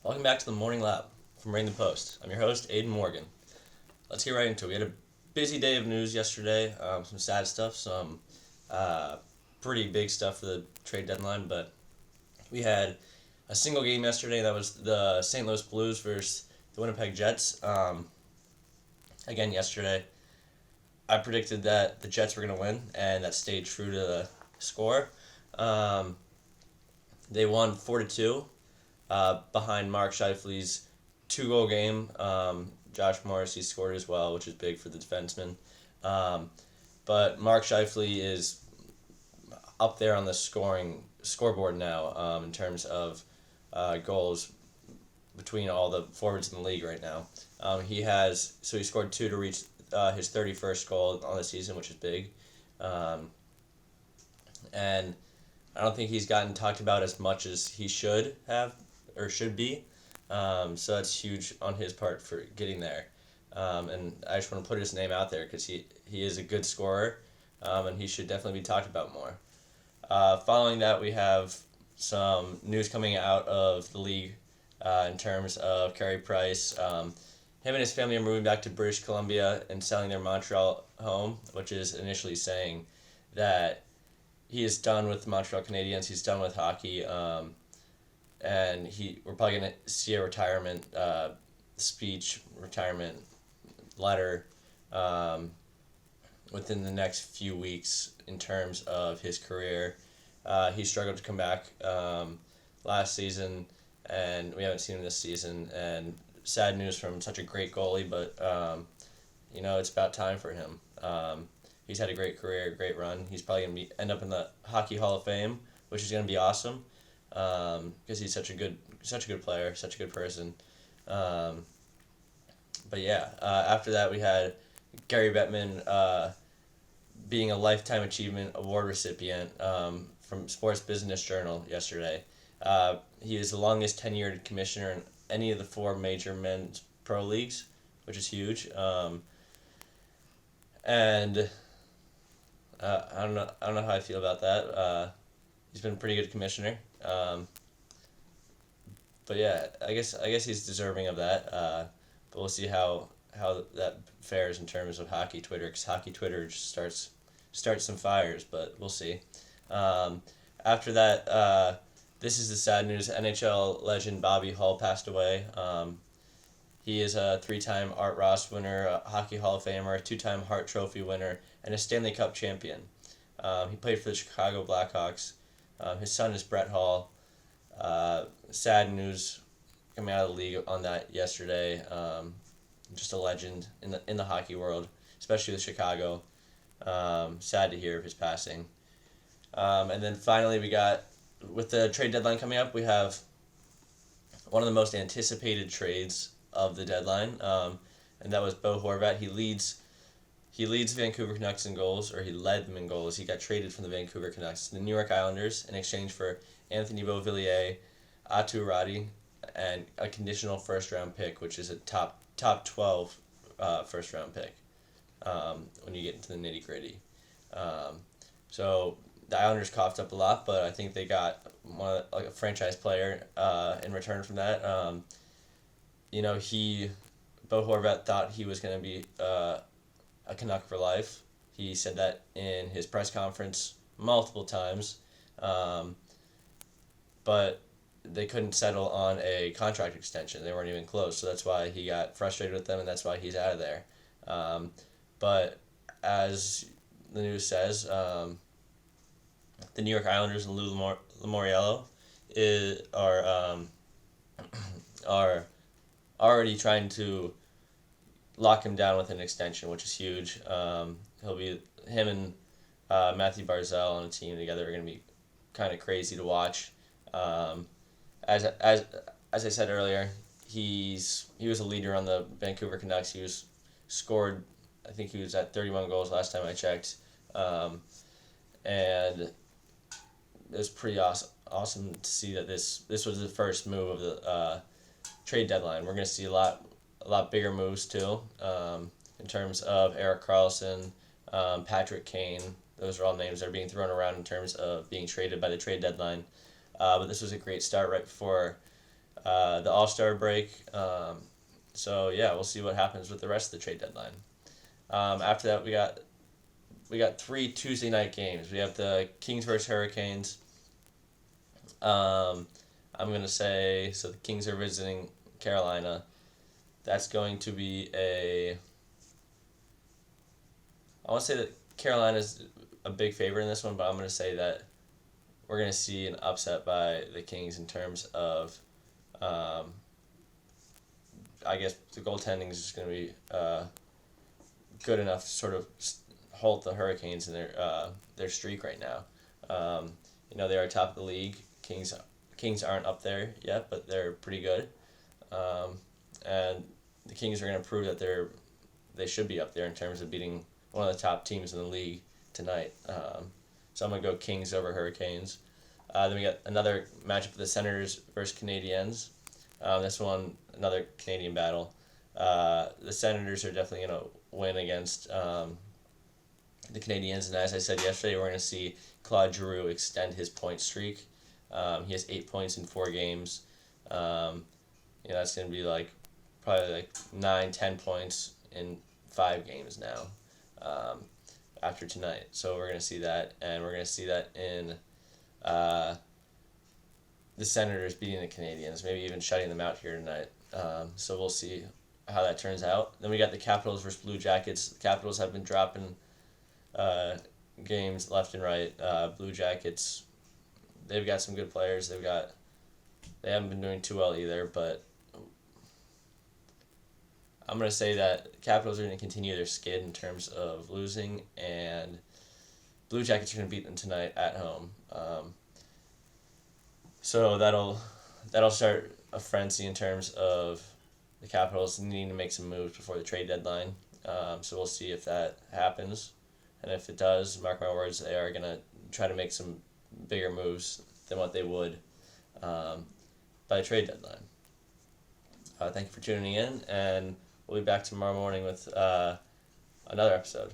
Welcome back to the Morning Lab from Rain the Post. I'm your host, Aiden Morgan. Let's get right into it. We had a busy day of news yesterday, some sad stuff, some pretty big stuff for the trade deadline, but we had a single game yesterday. That was the St. Louis Blues versus the Winnipeg Jets. Again, yesterday, I predicted that the Jets were going to win, and that stayed true to the score. They won 4-2. Behind Mark Scheifele's 2-goal game. Josh Morrissey scored as well, which is big for the defenseman. But Mark Scheifele is up there on the scoreboard now in terms of goals between all the forwards in the league right now. He scored 2 to reach his 31st goal on the season, which is big. And I don't think he's gotten talked about as much as he should have or should be. So that's huge on his part for getting there. And I just want to put his name out there because he is a good scorer, and he should definitely be talked about more. Following that, we have some news coming out of the league in terms of Carey Price. Him and his family are moving back to British Columbia and selling their Montreal home, which is initially saying that he is done with the Montreal Canadiens. He's done with hockey, and we're probably gonna see a retirement retirement letter within the next few weeks in terms of his career. He struggled to come back last season, and we haven't seen him this season. And sad news from such a great goalie, but it's about time for him. He's had a great career, great run. He's probably going to end up in the Hockey Hall of Fame, which is going to be awesome because he's such a good player, such a good person. But yeah, after that we had Gary Bettman being a Lifetime Achievement Award recipient from Sports Business Journal yesterday. He is the longest tenured commissioner in any of the 4 major men's pro leagues, which is huge. And I don't know how I feel about that. He's been a pretty good commissioner. But yeah, I guess he's deserving of that. But we'll see how that fares in terms of hockey Twitter, because hockey Twitter just starts some fires. But we'll see. After that, this is the sad news. NHL legend Bobby Hull passed away. He is a 3-time Art Ross winner, a Hockey Hall of Famer, a 2-time Hart Trophy winner, and a Stanley Cup champion. He played for the Chicago Blackhawks. His son is Brett Hull. Sad news coming out of the league on that yesterday. Just a legend in the hockey world, especially with Chicago. Sad to hear of his passing. And then finally we got, with the trade deadline coming up, we have one of the most anticipated trades of the deadline, and that was Bo Horvat. He leads Vancouver Canucks in goals, or he led them in goals. He got traded from the Vancouver Canucks to the New York Islanders in exchange for Anthony Beauvillier, Atu Radi, and a conditional first-round pick, which is a top 12 first-round pick when you get into the nitty-gritty. So the Islanders coughed up a lot, but I think they got a franchise player in return from that. Bo Horvat thought he was going to be a Canuck for life. He said that in his press conference multiple times, but they couldn't settle on a contract extension. They weren't even close, so that's why he got frustrated with them, and that's why he's out of there. But as the news says, the New York Islanders and Lou Lamoriello are already trying to lock him down with an extension, which is huge. Him and Matthew Barzal on a team together are going to be kind of crazy to watch. As I said earlier, he was a leader on the Vancouver Canucks. He scored, I think he was at 31 goals last time I checked, and it was pretty awesome to see that this was the first move of the trade deadline. We're going to see a lot bigger moves too, in terms of Erik Karlsson, Patrick Kane. Those are all names that are being thrown around in terms of being traded by the trade deadline. But this was a great start right before the All-Star break. So yeah, we'll see what happens with the rest of the trade deadline. After that, we got 3 Tuesday night games. We have the Kings versus Hurricanes. Um, I'm gonna say so. The Kings are visiting Carolina. That's going to be a. I want to say that Carolina's a big favorite in this one, but I'm gonna say that we're gonna see an upset by the Kings in terms of. Um, I guess the goaltending is just gonna be good enough to sort of halt the Hurricanes in their streak right now. They are top of the league. Kings aren't up there yet, but they're pretty good. And the Kings are going to prove that they should be up there in terms of beating one of the top teams in the league tonight. So I'm going to go Kings over Hurricanes. Then we got another matchup of the Senators versus Canadiens. This one, another Canadian battle. The Senators are definitely going to win against the Canadiens, and as I said yesterday, we're going to see Claude Giroux extend his point streak. He has 8 points in 4 games. That's going to be probably 9-10 points in 5 games now after tonight. So we're going to see that, and we're going to see that in the Senators beating the Canadiens, maybe even shutting them out here tonight. So we'll see how that turns out. Then we got the Capitals versus Blue Jackets. The Capitals have been dropping games left and right. Blue Jackets, they've got some good players. They haven't been doing too well either, but I'm going to say that Capitals are going to continue their skid in terms of losing, and Blue Jackets are going to beat them tonight at home. So that'll start a frenzy in terms of the Capitals needing to make some moves before the trade deadline. So we'll see if that happens. And if it does, mark my words, they are going to try to make some bigger moves than what they would by the trade deadline. Thank you for tuning in, and we'll be back tomorrow morning with another episode.